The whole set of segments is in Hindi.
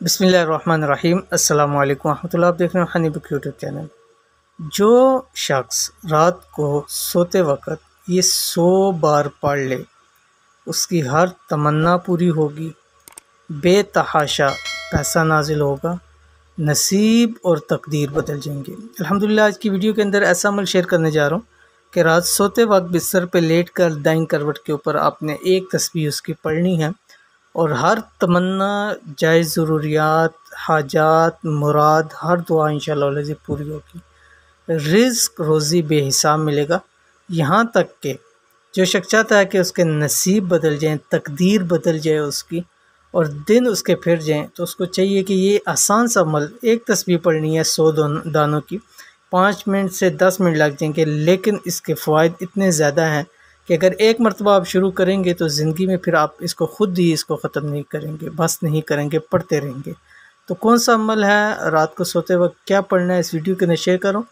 बिस्मिल्लाहिर्रहमानिर्रहीम अस्सलामु अलैकुम रहमतुल्लाह। आप देख रहे हैं हनी बुक यूट्यूब चैनल। जो शख्स रात को सोते वक्त ये 100 बार पढ़ ले उसकी हर तमन्ना पूरी होगी, बेतहाशा पैसा नाजिल होगा, नसीब और तकदीर बदल जाएंगे। अल्हम्दुलिल्लाह आज की वीडियो के अंदर ऐसा अमल शेयर करने जा रहा हूँ कि रात सोते वक्त बिस्तर पे लेट कर दाईं करवट के ऊपर आपने एक तस्बीह उसकी पढ़नी है और हर तमन्ना, जायज़ ज़रूरियात, हाजात, मुराद, हर दुआ इंशाअल्लाह से पूरी होगी। रिज़्क रोज़ी बेहिसाब मिलेगा। यहाँ तक कि जो शख्स चाहता है कि उसके नसीब बदल जाएँ, तकदीर बदल जाए उसकी और दिन उसके फिर जाएँ, तो उसको चाहिए कि ये आसान सा अमल, एक तस्बीह पढ़नी है 100 दानों की, 5 मिनट से 10 मिनट लग जाएंगे, लेकिन इसके फ़वाइद इतने ज़्यादा हैं कि अगर एक मरतबा आप शुरू करेंगे तो ज़िंदगी में फिर आप इसको ख़ुद ही इसको ख़त्म नहीं करेंगे, बस नहीं करेंगे, पढ़ते रहेंगे। तो कौन सा अमल है, रात को सोते वक्त क्या पढ़ना है, इस वीडियो के अंदर शेयर करो।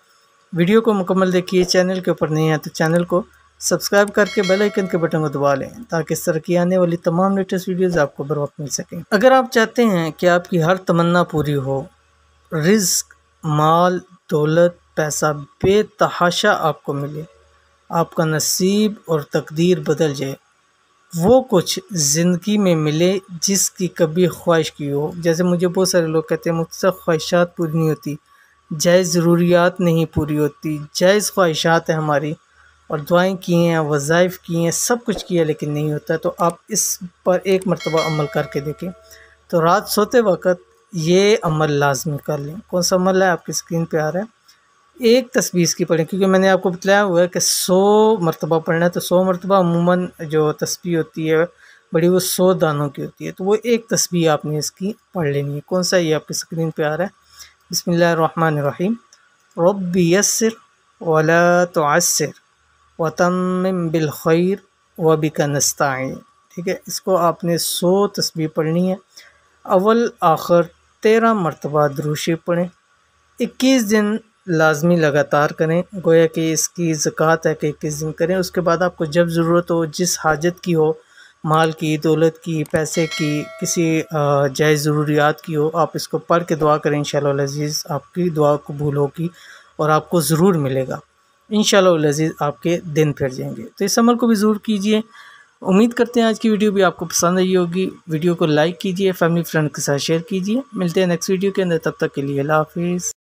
वीडियो को मुकम्मल देखिए। चैनल के ऊपर नहीं है तो चैनल को सब्सक्राइब करके बेल आइकन के बटन को दबा लें ताकि इस तरह की आने वाली तमाम लेटेस्ट वीडियोज़ आपको बर वक्त मिल सकें। अगर आप चाहते हैं कि आपकी हर तमन्ना पूरी हो, रिज़्क, माल, दौलत, पैसा बेतहाशा आपको मिले, आपका नसीब और तकदीर बदल जाए, वो कुछ ज़िंदगी में मिले जिसकी कभी ख्वाहिश की हो। जैसे मुझे बहुत सारे लोग कहते हैं मुझसे ख्वाहिशात पूरी नहीं होती, जायज़ ज़रूरियात नहीं पूरी होती, जायज़ ख्वाहिशात है हमारी और दुआएं की हैं, वज़ाइफ की हैं, सब कुछ किया लेकिन नहीं होता। तो आप इस पर एक मरतबा अमल करके देखें। तो रात सोते वक्त ये अमल लाजमी कर लें। कौन सा अमल है, आपकी स्क्रीन पे आ रहा है। एक तस्बीह इसकी पढ़ें, क्योंकि मैंने आपको बताया हुआ है कि 100 मरतबा पढ़ना है। तो 100 मरतबा अमूमन जो तस्बीह होती है बड़ी, वो 100 दानों की होती है। तो वो एक तस्बीह आपने इसकी पढ़ लेनी है। कौन सा, ये आपकी स्क्रीन पे आ रहा है। बिस्मिल्लाहिर्रहमानिर्रहीम। रब्बी यस्सिर वला तुअस्सिर वतम्मिम बिल खैर व बिका नस्ताईन। ठीक है, इसको आपने 100 तस्बीह पढ़नी है। अव्वल आखिर 13 मरतबा दुरूद शरीफ पढ़ें। 21 दिन लाजमी लगातार करें, गोया कि इसकी ज़कात है कि 21 दिन करें। उसके बाद आपको जब ज़रूरत हो, जिस हाजत की हो, माल की, दौलत की, पैसे की, किसी जायज़ ज़रूरियात की हो, आप इसको पढ़ के दुआ करें। इंशाअल्लाह अज़ीज़ आपकी दुआ कबूल होगी और आपको ज़रूर मिलेगा। इंशाअल्लाह अज़ीज़ आपके दिन फिर जाएंगे। तो इस अमल को भी ज़रूर कीजिए। उम्मीद करते हैं आज की वीडियो भी आपको पसंद आई होगी। वीडियो को लाइक कीजिए, फैमिली फ्रेंड के साथ शेयर कीजिए। मिलते हैं नेक्स्ट वीडियो के अंदर, तब तक के लिए अल्लाह हाफ़िज़।